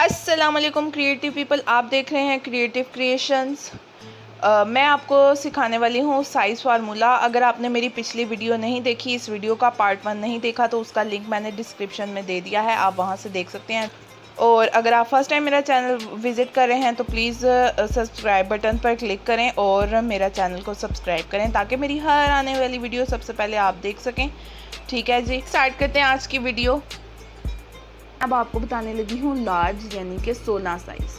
अस्सलाम वालेकुम creative people, आप देख रहे हैं क्रिएटिव क्रिएशंस। मैं आपको सिखाने वाली हूँ साइज़ फार्मूला। अगर आपने मेरी पिछली वीडियो नहीं देखी, इस वीडियो का पार्ट 1 नहीं देखा, तो उसका लिंक मैंने डिस्क्रिप्शन में दे दिया है, आप वहाँ से देख सकते हैं। और अगर आप फर्स्ट टाइम मेरा चैनल विज़िट कर रहे हैं तो प्लीज़ सब्सक्राइब बटन पर क्लिक करें और मेरा चैनल को सब्सक्राइब करें ताकि मेरी हर आने वाली वीडियो सबसे पहले आप देख सकें। ठीक है जी, स्टार्ट करते हैं आज की वीडियो। अब आपको बताने लगी हूँ लार्ज यानी कि 16 साइज़।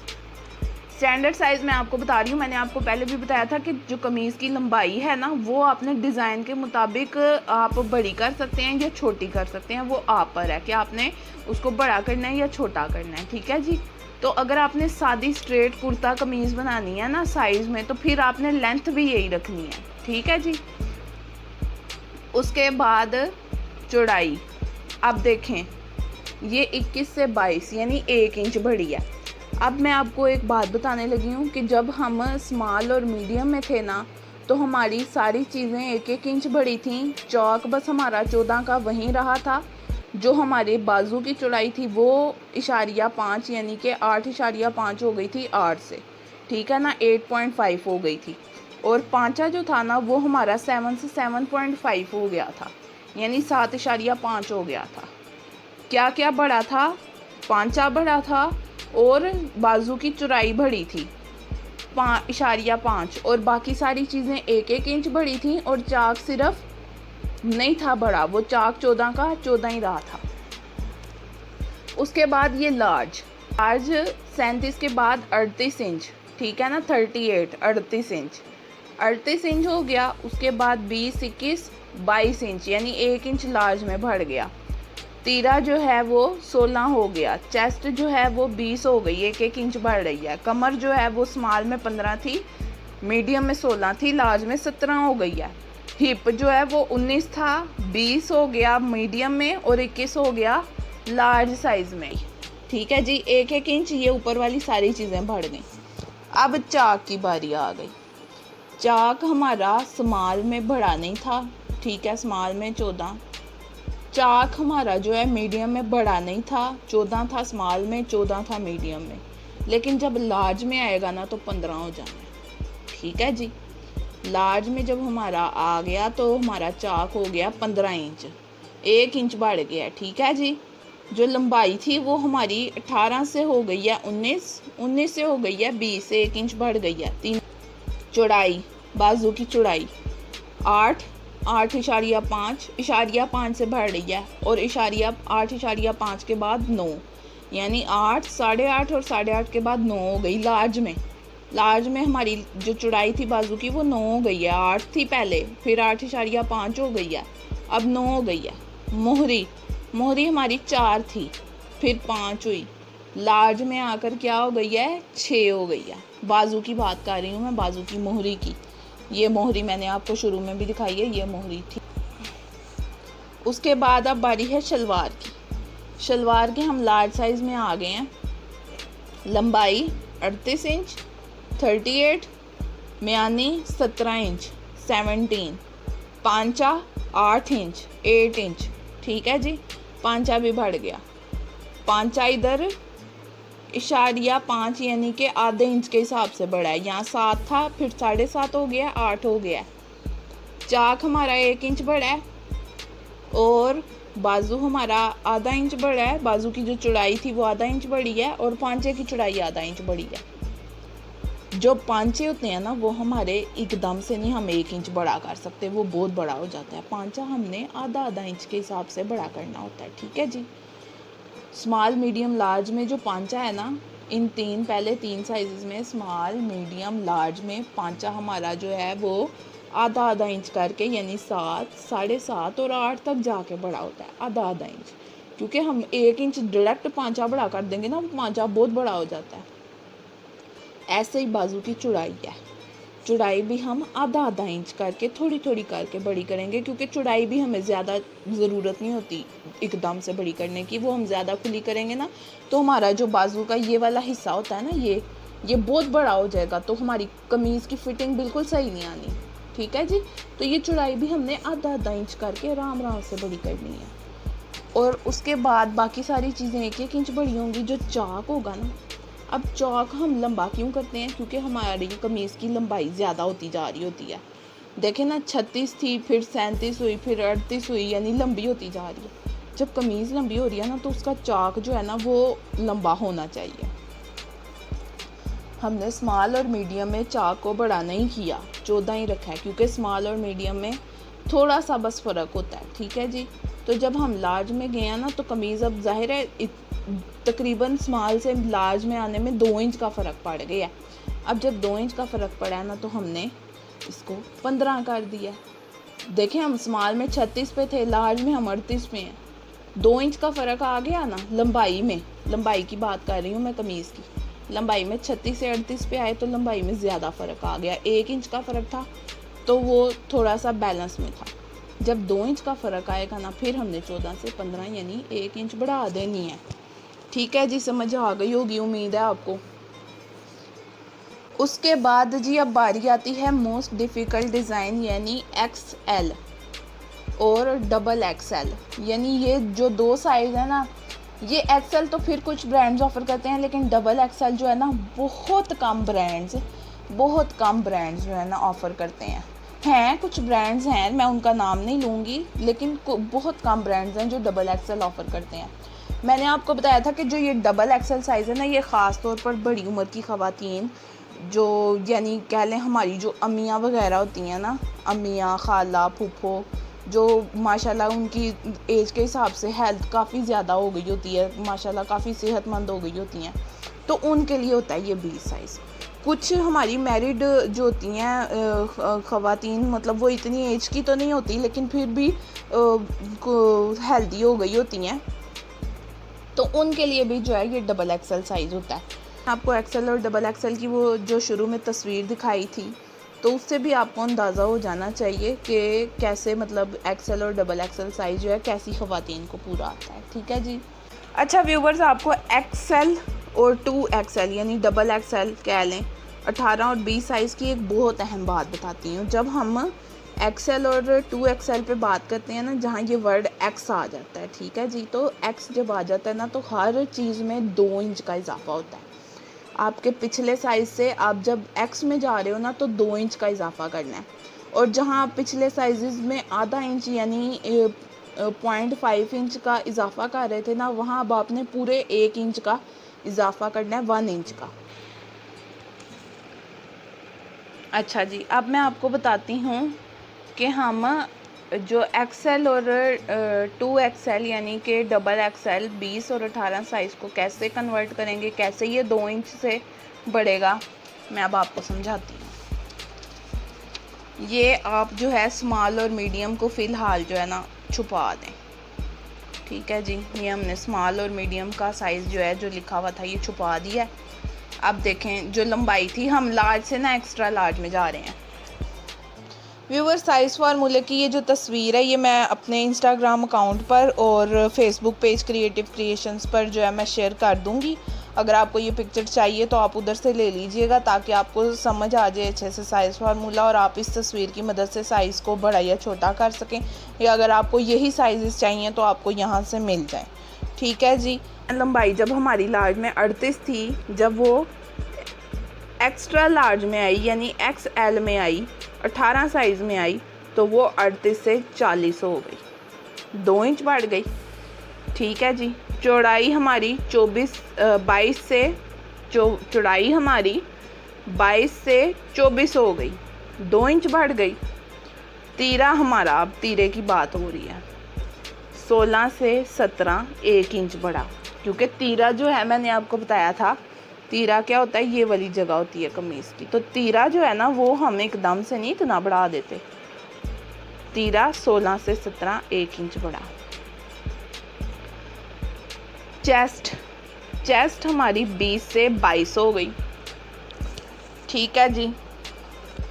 स्टैंडर्ड साइज़ मैं आपको बता रही हूँ। मैंने आपको पहले भी बताया था कि जो कमीज़ की लंबाई है ना, वो आपने डिज़ाइन के मुताबिक आप बड़ी कर सकते हैं या छोटी कर सकते हैं। वो आप पर है कि आपने उसको बड़ा करना है या छोटा करना है। ठीक है जी। तो अगर आपने सादी स्ट्रेट कुर्ता कमीज़ बनानी है ना साइज़ में, तो फिर आपने लेंथ भी यही रखनी है। ठीक है जी। उसके बाद चौड़ाई, अब देखें ये 21 से 22 यानी 1 इंच बढ़ी है। अब मैं आपको एक बात बताने लगी हूँ कि जब हम स्मॉल और मीडियम में थे ना, तो हमारी सारी चीज़ें 1-1 इंच बढ़ी थी। चौक बस हमारा 14 का वहीं रहा था। जो हमारे बाजू की चौड़ाई थी वो 8.5 यानी कि 8.5 हो गई थी 8 से। ठीक है ना, 8.5 हो गई थी। और पांचा जो था ना, वो हमारा 7 से 7.5 हो गया था, यानी 7.5 हो गया था। क्या क्या बढ़ा था? पांचा बढ़ा था और बाजू की चौड़ाई बढ़ी थी 5.5 और बाकी सारी चीज़ें 1-1 इंच बढ़ी थी। और चाक सिर्फ नहीं था बड़ा, वो चाक 14 का 14 ही रहा था। उसके बाद ये लार्ज 37 के बाद 38 इंच। ठीक है ना, 38 इंच 38 इंच हो गया। उसके बाद 20, 21, 22 इंच यानी 1 इंच लार्ज में बढ़ गया। तीरा जो है वो 16 हो गया। चेस्ट जो है वो 20 हो गई, 1-1 इंच बढ़ रही है। कमर जो है वो स्मॉल में 15 थी, मीडियम में 16 थी, लार्ज में 17 हो गई है। हिप जो है वो 19 था, 20 हो गया मीडियम में और 21 हो गया लार्ज साइज़ में। ठीक है जी, 1-1 इंच ये ऊपर वाली सारी चीज़ें बढ़ गई। अब चाक की बारी आ गई। चाक हमारा स्मॉल में बढ़ा नहीं था। ठीक है, स्मॉल में 14। चाक हमारा जो है मीडियम में बड़ा नहीं था, 14 था स्मॉल में, 14 था मीडियम में। लेकिन जब लार्ज में आएगा ना तो 15 हो जाना है। ठीक है जी। लार्ज में जब हमारा आ गया तो हमारा चाक हो गया 15 इंच, 1 इंच बढ़ गया। ठीक है जी। जो लंबाई थी वो हमारी 18 से हो गई है 19, 19 से हो गई है 20, 1 इंच बढ़ गई है 3। चौड़ाई, बाजू की चौड़ाई 8.5 से बढ़ रही है और 8.5 के बाद 9 यानी 8, 8.5 और 8.5 के बाद 9 हो गई लार्ज में। लार्ज में हमारी जो चौड़ाई थी बाजू की वो 9 हो गई है। 8 थी पहले, फिर 8.5 हो गई है, अब 9 हो गई है। मोहरी हमारी 4 थी, फिर 5 हुई। लार्ज में आकर क्या हो गई है? 6 हो गई है। बाजू की बात कर रही हूँ मैं, बाजू की मोहरी की। ये मोहरी मैंने आपको शुरू में भी दिखाई है, ये मोहरी थी। उसके बाद अब बारी है शलवार की। शलवार के हम लार्ज साइज़ में आ गए हैं। लंबाई 38 इंच, 38, म्यानी 17 इंच, 17, पांचा 8 इंच, 8 इंच। ठीक है जी। पांचा भी बढ़ गया। पांचा इधर 5 यानी कि आधे इंच के हिसाब से बढ़ा है। यहाँ 7 था, फिर 7.5 हो गया, 8 हो गया। चाक हमारा 1 इंच बढ़ा है और बाजू हमारा आधा इंच बढ़ा है। बाजू की जो चौड़ाई थी वो आधा इंच बढ़ी है और पांचे की चौड़ाई आधा इंच बढ़ी है। जो पांचे होते हैं ना, वो हमारे एकदम से नहीं हम 1 इंच बड़ा कर सकते, वो बहुत बड़ा हो जाता है। पांचा हमने आधा इंच के हिसाब से बड़ा करना होता है। ठीक है जी। स्मॉल, मीडियम, लार्ज में जो पांचा है ना, इन पहले तीन साइज़ में स्मॉल, मीडियम, लार्ज में पांचा हमारा जो है वो आधा इंच करके यानी 7, 7.5 और 8 तक जाके बड़ा होता है, आधा इंच। क्योंकि हम 1 इंच डायरेक्ट पांचा बड़ा कर देंगे ना, पांचा बहुत बड़ा हो जाता है। ऐसे ही बाजू की चौड़ाई है। चौड़ाई भी हम आधा इंच करके थोड़ी थोड़ी करके बड़ी करेंगे, क्योंकि चौड़ाई भी हमें ज़्यादा ज़रूरत नहीं होती एकदम से बड़ी करने की। वो हम ज़्यादा खुली करेंगे ना तो हमारा जो बाजू का ये वाला हिस्सा होता है ना, ये बहुत बड़ा हो जाएगा, तो हमारी कमीज़ की फिटिंग बिल्कुल सही नहीं आनी। ठीक है जी। तो ये चौड़ाई भी हमने आधा इंच करके आराम से बड़ी करनी है। और उसके बाद बाकी सारी चीज़ें 1-1 इंच बड़ी होंगी। जो चाक होगा ना, अब चाक हम लंबा क्यों करते हैं, क्योंकि हमारी कमीज़ की लंबाई ज़्यादा होती जा रही होती है। देखें ना, 36 थी, फिर 37 हुई, फिर 38 हुई, यानी लंबी होती जा रही है। जब कमीज़ लंबी हो रही है ना, तो उसका चाक जो है ना वो लंबा होना चाहिए। हमने स्मॉल और मीडियम में चाक को बड़ा नहीं किया, 14 ही रखा है, क्योंकि स्मॉल और मीडियम में थोड़ा सा बस फ़र्क होता है। ठीक है जी। तो जब हम लार्ज में गए हैं ना, तो कमीज़ अब ज़ाहिर है तकरीबन स्मॉल से लार्ज में आने में 2 इंच का फ़र्क पड़ गया। अब जब 2 इंच का फ़र्क पड़ा है ना, तो हमने इसको 15 कर दिया। देखें, हम स्मॉल में 36 पे थे, लार्ज में हम 38 पे हैं। 2 इंच का फ़र्क आ गया ना लंबाई में। लंबाई की बात कर रही हूँ मैं कमीज़ की। लंबाई में 36 से 38 पे आए तो लंबाई में ज़्यादा फ़र्क आ गया। 1 इंच का फ़र्क था तो वो थोड़ा सा बैलेंस में था। जब 2 इंच का फ़र्क आएगा ना, फिर हमने 14 से 15 यानी 1 इंच बढ़ा देनी है। ठीक है जी, समझ आ गई होगी उम्मीद है आपको। उसके बाद जी अब बारी आती है मोस्ट डिफ़िकल्ट डिज़ाइन, यानी XL और डबल XL। यानी ये जो 2 साइज़ है ना, ये XL तो फिर कुछ ब्रांड्स ऑफ़र करते हैं, लेकिन डबल XL जो है ना बहुत कम ब्रांड्स जो है ना ऑफ़र करते हैं। कुछ ब्रांड्स हैं, मैं उनका नाम नहीं लूँगी, लेकिन बहुत कम ब्रांड्स हैं जो डबल XL ऑफ़र करते हैं। मैंने आपको बताया था कि जो ये डबल XL साइज़ है ना, ये ख़ास तौर पर बड़ी उम्र की ख़वातीन, जो यानी कह लें हमारी जो अम्मियाँ वगैरह होती हैं ना, अम्मियाँ, खाला, फूफो, जो माशाल्लाह उनकी एज के हिसाब से हेल्थ काफ़ी ज़्यादा हो गई होती है, माशाल्लाह काफ़ी सेहतमंद हो गई होती हैं, तो उनके लिए होता है ये 20 साइज़। कुछ हमारी मैरिड जो होती हैं ख़वातीन, मतलब वो इतनी एज की तो नहीं होती, लेकिन फिर भी हेल्दी हो गई होती हैं, तो उनके लिए भी जो है ये डबल XL साइज़ होता है। आपको XL और डबल XL की वो जो शुरू में तस्वीर दिखाई थी, तो उससे भी आपको अंदाज़ा हो जाना चाहिए कि कैसे मतलब XL और डबल XL साइज़ जो है कैसी ख़वातीन को पूरा आता है। ठीक है जी। अच्छा व्यूवर्स, आपको XL और 2XL यानी डबल XL कह लें, 18 और 20 साइज़ की एक बहुत अहम बात बताती हूँ। जब हम XL और 2XL पे बात करते हैं ना, जहाँ ये वर्ड X आ जाता है, ठीक है जी, तो X जब आ जाता है ना, तो हर चीज़ में 2 इंच का इजाफा होता है। आपके पिछले साइज़ से आप जब X में जा रहे हो ना, तो 2 इंच का इजाफा करना है, और जहाँ आप पिछले साइज़ में आधा इंच यानी 0.5 इंच का इजाफा कर रहे थे ना, वहाँ अब आपने पूरे 1 इंच का इजाफा करना है, 1 इंच का। अच्छा जी, अब मैं आपको बताती हूँ कि हम जो XL और 2XL यानी कि डबल XL 20 और 18 साइज़ को कैसे कन्वर्ट करेंगे, कैसे ये 2 इंच से बढ़ेगा, मैं अब आपको समझाती हूँ। ये आप जो है स्मॉल और मीडियम को फ़िलहाल जो है ना छुपा दें। ठीक है जी, ये हमने स्मॉल और मीडियम का साइज़ जो है जो लिखा हुआ था ये छुपा दिया है। अब देखें, जो लंबाई थी, हम लार्ज से ना एक्स्ट्रा लार्ज में जा रहे हैं। व्यूअर, साइज़ फार्मूले की ये जो तस्वीर है, ये मैं अपने इंस्टाग्राम अकाउंट पर और फेसबुक पेज क्रिएटिव क्रिएशंस पर जो है मैं शेयर कर दूँगी। अगर आपको ये पिक्चर चाहिए तो आप उधर से ले लीजिएगा, ताकि आपको समझ आ जाए अच्छे से साइज़ फार्मूला, और आप इस तस्वीर की मदद से साइज़ को बड़ा या छोटा कर सकें, या अगर आपको यही साइज़ चाहिए तो आपको यहाँ से मिल जाए। ठीक है जी। लंबाई जब हमारी लार्ज में 38 थी, जब वो एक्स्ट्रा लार्ज में आई यानी XL में आई, 18 साइज़ में आई, तो वो 38 से 40 हो गई, 2 इंच बढ़ गई। ठीक है जी। चौड़ाई हमारी 22 से चौड़ाई हमारी 22 से 24 हो गई, 2 इंच बढ़ गई। तीरा हमारा, अब तीरे की बात हो रही है, 16 से 17 1 इंच बढ़ा, क्योंकि तीरा जो है मैंने आपको बताया था, तीरा क्या होता है, ये वाली जगह होती है कमीज़ की, तो तीरा जो है ना वो हम एकदम से नहीं इतना बढ़ा देते। तीरा 16 से 17 1 इंच बढ़ा। चेस्ट हमारी 20 से 22 हो गई। ठीक है जी।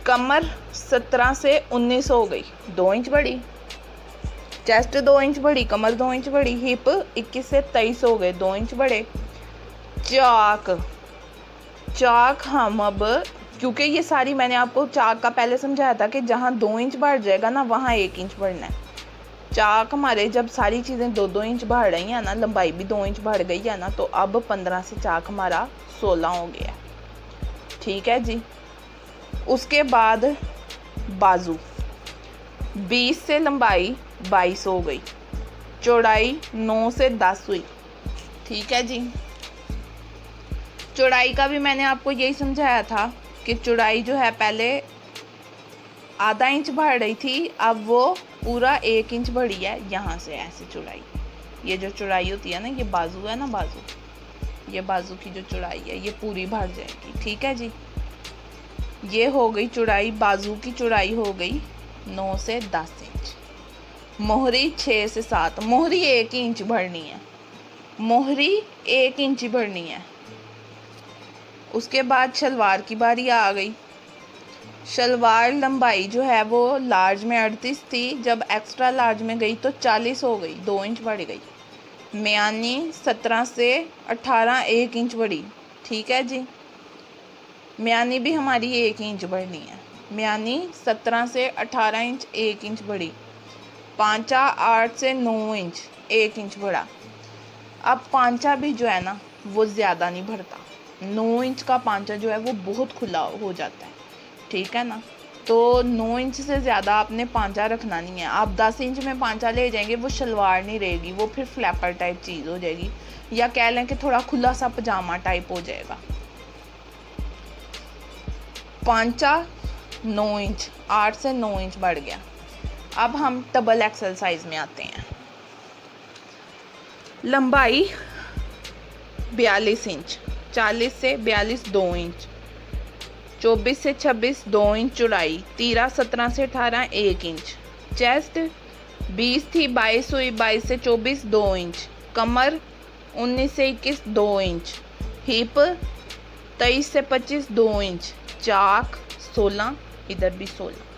कमर 17 से 19 हो गई, 2 इंच बढ़ी। चेस्ट 2 इंच बढ़ी, कमर 2 इंच बढ़ी। हिप 21 से 23 हो गए, 2 इंच बढ़े। चाक हम अब, क्योंकि ये सारी मैंने आपको चाक का पहले समझाया था कि जहाँ 2 इंच बढ़ जाएगा ना, वहाँ 1 इंच बढ़ना है। चाक हमारे जब सारी चीज़ें 2-2 इंच बढ़ रही हैं ना, लंबाई भी 2 इंच बढ़ गई है ना, तो अब 15 से चाक हमारा 16 हो गया। ठीक है जी। उसके बाद बाजू 20 से लंबाई 22 हो गई, चौड़ाई 9 से 10 हुई। ठीक है जी। चौड़ाई का भी मैंने आपको यही समझाया था कि चौड़ाई जो है पहले आधा इंच बढ़ रही थी, अब वो पूरा 1 इंच बढ़ी है। यहाँ से ऐसे चौड़ाई, ये जो चौड़ाई होती है ना, ये बाजू है ना, बाजू, ये बाजू की जो चौड़ाई है ये पूरी बढ़ जाएगी। ठीक है जी। ये हो गई चौड़ाई, बाजू की चौड़ाई हो गई 9 से 10 इंच। मोहरी 6 से 7, मोहरी 1 इंच बढ़नी है, मोहरी 1 इंच ही बढ़नी है। उसके बाद शलवार की बारी आ गई। शलवार लंबाई जो है वो लार्ज में 38 थी, जब एक्स्ट्रा लार्ज में गई तो 40 हो गई, 2 इंच बढ़ गई। म्यानी 17 से 18 1 इंच बढ़ी। ठीक है जी। म्यानी भी हमारी 1 इंच बढ़नी है, म्यानी 17 से 18 इंच 1 इंच बढ़ी। पांचा 8 से 9 इंच 1 इंच बढ़ा। अब पांचा भी जो है ना वो ज़्यादा नहीं बढ़ता, 9 इंच का पांचा जो है वो बहुत खुला हो जाता है। ठीक है ना, तो 9 इंच से ज़्यादा आपने पांचा रखना नहीं है। आप 10 इंच में पांचा ले जाएंगे, वो शलवार नहीं रहेगी, वो फिर फ्लैपर टाइप चीज़ हो जाएगी, या कह लें कि थोड़ा खुला सा पजामा टाइप हो जाएगा। पांचा 9 इंच, 8 से 9 इंच बढ़ गया। अब हम डबल एक्सल साइज में आते हैं। लंबाई 42 इंच, 40 से 42 2 इंच, 24 से 26 2 इंच चौड़ाई, तीरा 17 से 18 1 इंच, चेस्ट 20 थी 22 हुई, 22 से 24 2 इंच, कमर 19 से 21 2 इंच, हिप 23 से 25 2 इंच, चाक 16, इधर भी 16।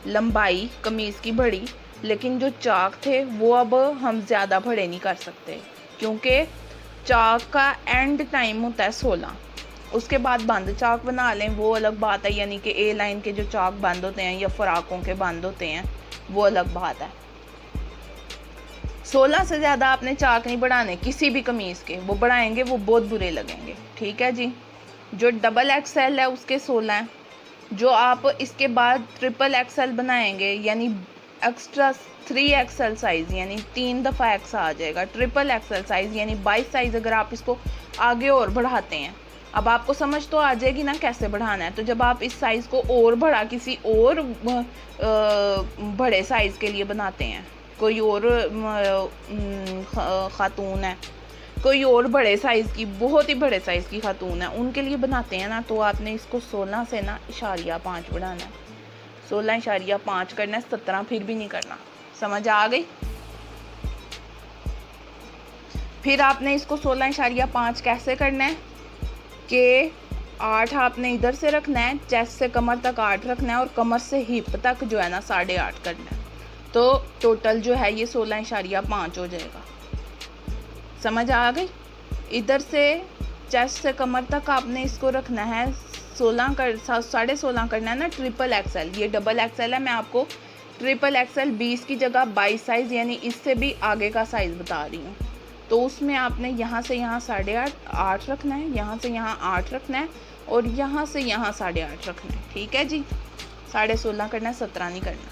लंबाई कमीज़ की बढ़ी, लेकिन जो चाक थे वो अब हम ज़्यादा बड़े नहीं कर सकते, क्योंकि चाक का एंड टाइम होता है 16। उसके बाद बंद चाक बना लें, वो अलग बात है, यानी कि ए लाइन के जो चाक बंद होते हैं या फ्राकों के बंद होते हैं वो अलग बात है। 16 से ज़्यादा आपने चाक नहीं बढ़ाने किसी भी कमीज़ के, वो बढ़ाएंगे वो बहुत बुरे लगेंगे। ठीक है जी। जो डबल एक्सएल है उसके 16 हैं। जो आप इसके बाद ट्रिपल एक्सएल बनाएंगे, यानी एक्स्ट्रा 3 एक्सएल साइज़, यानी 3 दफ़ा एक्स आ जाएगा। ट्रिपल एक्सएल साइज़ यानी 22 साइज़ अगर आप इसको आगे और बढ़ाते हैं, अब आपको समझ तो आ जाएगी ना कैसे बढ़ाना है। तो जब आप इस साइज़ को और बढ़ा किसी और बड़े साइज़ के लिए बनाते हैं, कोई और ख़ातून है, कोई और बड़े साइज़ की, बहुत ही बड़े साइज़ की खातून है, उनके लिए बनाते हैं ना, तो आपने इसको 16 से ना इशारिया 5 बढ़ाना है, 16.5 करना है, 17 फिर भी नहीं करना। समझ आ गई? फिर आपने इसको 16.5 कैसे करना है कि 8 आपने इधर से रखना है, चेस्ट से कमर तक 8 रखना है, और कमर से हिप तक जो है ना 8.5 करना है। तो टोटल जो है ये 16.5 हो जाएगा। समझ आ गई? इधर से चेस्ट से कमर तक आपने इसको रखना है 16.5 करना है ना ट्रिपल एक्सएल। ये डबल एक्सएल है, मैं आपको ट्रिपल एक्सएल 20 की जगह 22 साइज़ यानी इससे भी आगे का साइज़ बता रही हूँ। तो उसमें आपने यहाँ से यहाँ 8.5 रखना है, यहाँ से यहाँ 8 रखना है, और यहाँ से यहाँ 8.5 रखना है। ठीक है जी। 16.5 करना है, 17 नहीं करना।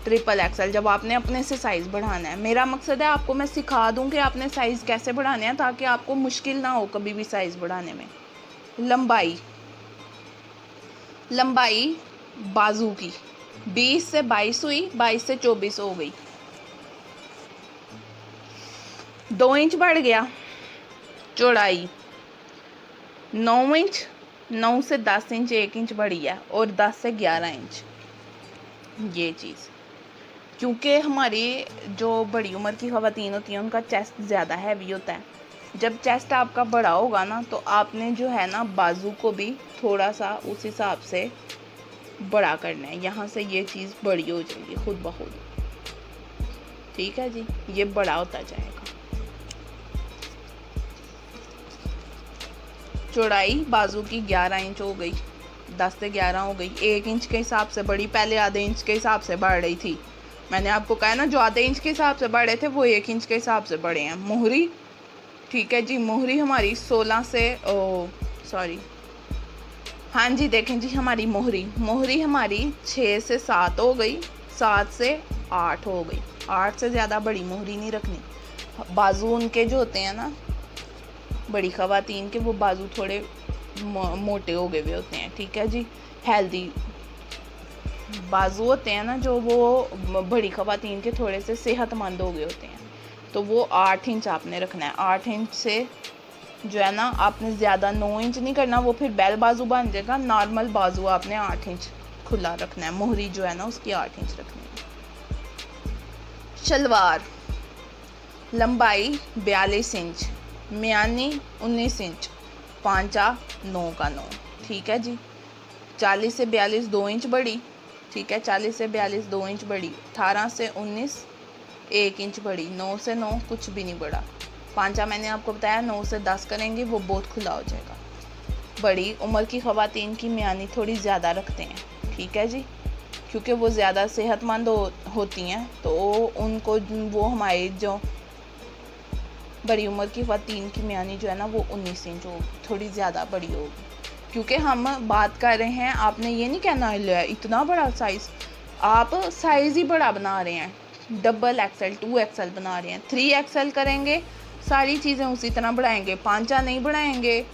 ट्रिपल एक्सएल जब आपने अपने से साइज़ बढ़ाना है, मेरा मकसद है आपको मैं सिखा दूं कि आपने साइज़ कैसे बढ़ाने हैं, ताकि आपको मुश्किल ना हो कभी भी साइज़ बढ़ाने में। लंबाई बाजू की 20 से 22 हुई, 22 से 24 हो गई, 2 इंच बढ़ गया। चौड़ाई 9 इंच, 9 से 10 इंच 1 इंच बढ़ी है, और 10 से 11 इंच ये चीज़। क्योंकि हमारी जो बड़ी उम्र की ख़वातीन होती हैं उनका चेस्ट ज़्यादा हैवी होता है। जब चेस्ट आपका बड़ा होगा ना, तो आपने जो है ना बाजू को भी थोड़ा सा उस हिसाब से बड़ा करना है। यहाँ से ये चीज़ बड़ी हो जाएगी खुद ब खुद। ठीक है जी। ये बड़ा होता जाएगा। चौड़ाई बाजू की 11 इंच हो गई, 10 से 11 हो गई, 1 इंच के हिसाब से बढ़ी, पहले आधे इंच के हिसाब से बढ़ रही थी, मैंने आपको कहा ना, जो आधे इंच के हिसाब से बढ़े थे वो 1 इंच के हिसाब से बढ़े हैं। मोहरी, ठीक है जी, मोहरी हमारी 16 से सॉरी, हाँ जी देखें जी, हमारी मोहरी हमारी 6 से 7 हो गई, 7 से 8 हो गई। 8 से ज़्यादा बड़ी मोहरी नहीं रखनी। बाजू उनके जो होते हैं ना, बड़ी ख़वातीन के, वो बाजू थोड़े मोटे हो गए हुए होते हैं, ठीक है जी। हेल्दी बाजू होते हैं ना जो, वो बड़ी ख़वातीन के थोड़े से सेहतमंद हो गए होते हैं, तो वो 8 इंच आपने रखना है। 8 इंच से जो है ना, आपने ज़्यादा 9 इंच नहीं करना, वो फिर बैल बाजू बन जाएगा। नॉर्मल बाजू आपने 8 इंच खुला रखना है। मोहरी जो है ना उसकी 8 इंच रखनी है। शलवार लंबाई 42 इंच, म्यानी 19 इंच, पांचा 9 का 9, ठीक है जी। 40 से 42 2 इंच बड़ी, ठीक है, 40 से 42 2 इंच बड़ी, 18 से 19 1 इंच बड़ी, 9 से 9 कुछ भी नहीं बड़ा। पांचा मैंने आपको बताया 9 से 10 करेंगे वो बहुत खुला हो जाएगा। बड़ी उम्र की ख़वातीन की म्यानी थोड़ी ज़्यादा रखते हैं, ठीक है जी, क्योंकि वो ज़्यादा सेहतमंद होती हैं, तो उनको वो हमारी जो बड़ी उम्र की ख़वातीन की म्यानी जो है ना वो 19 इंच होगी, थोड़ी ज़्यादा बड़ी होगी। क्योंकि हम बात कर रहे हैं, आपने ये नहीं कहना इतना बड़ा साइज़, आप साइज़ ही बड़ा बना रहे हैं। डबल एक्सल 2 एक्सल बना रहे हैं, 3 एक्सल करेंगे, सारी चीज़ें उसी तरह बढ़ाएंगे। पांचा नहीं बढ़ाएंगे,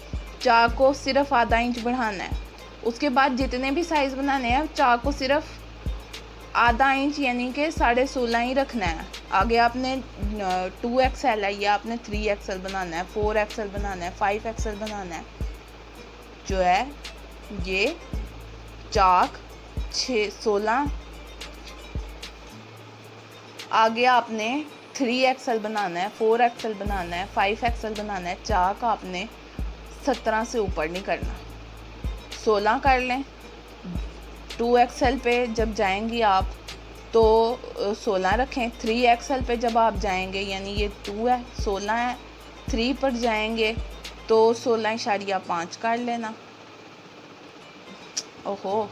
चाक को सिर्फ आधा इंच बढ़ाना है। उसके बाद जितने भी साइज़ बनाने हैं, चाक को सिर्फ आधा इंच यानी कि 16.5 ही रखना है। आगे आपने 2 एक्सल है या आपने 3 एक्सल बनाना है, 4 एक्सल बनाना है, 5 एक्सल बनाना है, जो है ये चाक 16। आगे आपने 3 एक्सल बनाना है, 4 एक्सल बनाना है, 5 एक्सल बनाना है। चाक आपने 17 से ऊपर नहीं करना, 16 कर लें। 2 एक्सल पे जब जाएंगी आप तो 16 रखें। 3 एक्सल पे जब आप जाएंगे, यानी ये 2 है, 16 है, 3 पर जाएंगे तो 16.5 कर लेना। ओहो,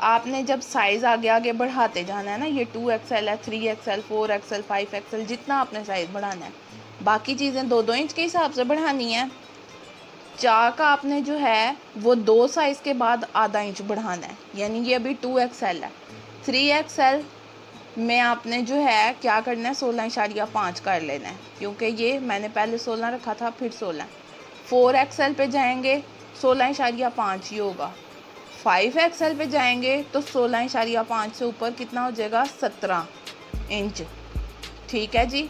आपने जब साइज़ आगे आगे बढ़ाते जाना है ना, ये 2 एक्सल है, 3 एक्सल, 4 एक्सल, 5 एक्सल, जितना आपने साइज़ बढ़ाना है, बाकी चीज़ें 2-2 इंच के हिसाब से बढ़ानी है। चाक आपने जो है वो 2 साइज़ के बाद आधा इंच बढ़ाना है, यानी ये अभी 2 एक्सल है। 3 एक्सल में आपने जो है क्या करना है, 16.5 कर लेना है, क्योंकि ये मैंने पहले 16 रखा था, फिर 16। 4 एक्सल पे जाएंगे 16.5 ही होगा। 5 एक्सल पे जाएंगे तो 16.5 से ऊपर कितना हो जाएगा, 17 इंच, ठीक है जी।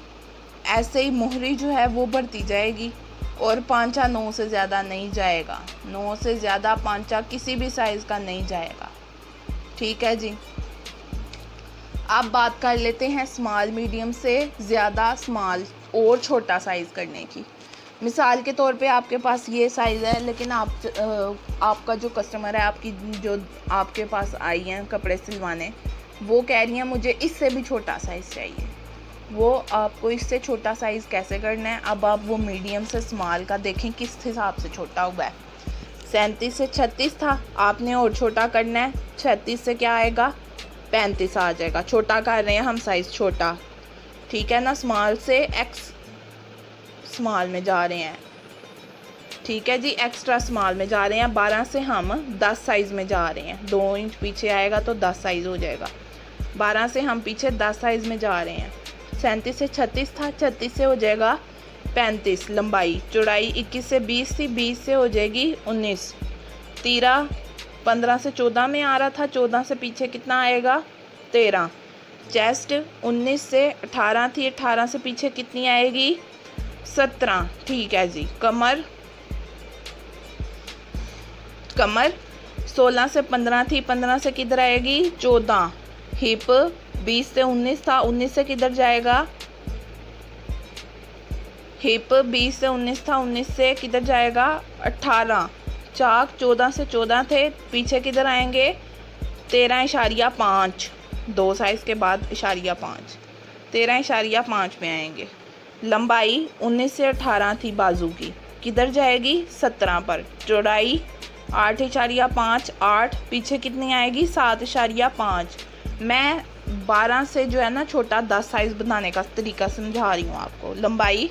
ऐसे ही मोहरी जो है वो बढ़ती जाएगी, और पांचा 9 से ज़्यादा नहीं जाएगा। 9 से ज़्यादा पांचा किसी भी साइज़ का नहीं जाएगा, ठीक है जी। अब बात कर लेते हैं स्मॉल मीडियम से ज़्यादा स्मॉल और छोटा साइज़ करने की। मिसाल के तौर पे आपके पास ये साइज़ है, लेकिन आपका जो कस्टमर है, आपकी जो आपके पास आई हैं कपड़े सिलवाने, वो कह रही हैं मुझे इससे भी छोटा साइज़ चाहिए। वो आपको इससे छोटा साइज़ कैसे करना है, अब आप वो मीडियम से स्मॉल का देखें किस हिसाब से छोटा हुआ है। 37 से 36 था, आपने और छोटा करना है। 36 से क्या आएगा, 35 आ जाएगा। छोटा कर रहे हैं हम साइज़ छोटा, ठीक है ना। स्मॉल से एक्स स्मॉल में जा रहे हैं, ठीक है जी, एक्स्ट्रा स्मॉल में जा रहे हैं। 12 से हम 10 साइज़ में जा रहे हैं, 2 इंच पीछे आएगा तो 10 साइज़ हो जाएगा। 12 से हम पीछे 10 साइज़ में जा रहे हैं। 37 से 36 था, 36 से हो जाएगा 35 लंबाई। चौड़ाई 21 से 20 थी, 20 से हो जाएगी 19। तीरा 15 से 14 में आ रहा था, 14 से पीछे कितना आएगा, 13। चेस्ट 19 से 18 थी, 18 से पीछे कितनी आएगी, 17, ठीक है जी। कमर 16 से 15 थी, 15 से किधर आएगी, 14। हिप 20 से 19 था, 19 से किधर जाएगा, हिप 20 से 19 था, 19 से किधर जाएगा, 18। चाक 14 से 14 थे, पीछे किधर आएंगे, 13.5, 2 साइज़ के बाद इशारिया 5, 13.5 पे आएंगे। लंबाई 19 से 18 थी बाजू की, किधर जाएगी, 17 पर। चौड़ाई 8.5, 8 पीछे कितनी आएगी, 7.5। मैं 12 से जो है ना छोटा 10 साइज़ बनाने का तरीका समझा रही हूँ आपको। लंबाई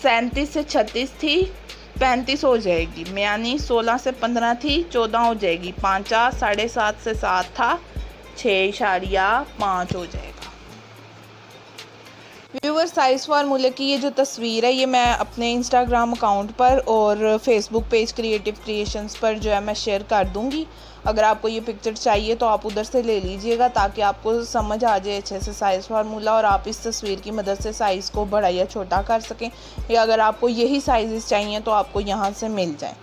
37 से 36 थी, 35 हो जाएगी। यानी 16 से 15 थी, 14 हो जाएगी। 5 7.5 से 7 था, 6.5 हो जाएगा। व्यूअर, साइज़ फार्मूले की ये जो तस्वीर है ये मैं अपने इंस्टाग्राम अकाउंट पर और फेसबुक पेज क्रिएटिव क्रिएशंस पर जो है मैं शेयर कर दूँगी। अगर आपको ये पिक्चर चाहिए तो आप उधर से ले लीजिएगा, ताकि आपको समझ आ जाए अच्छे से साइज़ फार्मूला, और आप इस तस्वीर की मदद से साइज़ को बड़ा या छोटा कर सकें, या अगर आपको यही साइज़ चाहिए तो आपको यहाँ से मिल जाए।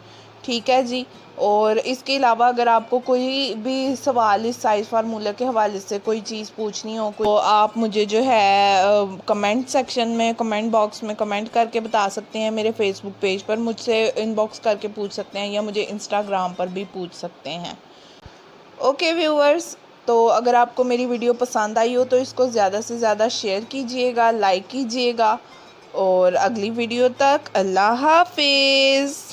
ठीक है जी। और इसके अलावा अगर आपको कोई भी सवाल इस साइज़ फार्मूला के हवाले से कोई चीज़ पूछनी हो तो आप मुझे जो है कमेंट सेक्शन में, कमेंट बॉक्स में कमेंट करके बता सकते हैं। मेरे फेसबुक पेज पर मुझसे इनबॉक्स करके पूछ सकते हैं, या मुझे इंस्टाग्राम पर भी पूछ सकते हैं। ओके व्यूअर्स, तो अगर आपको मेरी वीडियो पसंद आई हो तो इसको ज़्यादा से ज़्यादा शेयर कीजिएगा, लाइक कीजिएगा, और अगली वीडियो तक अल्लाह हाफिज़।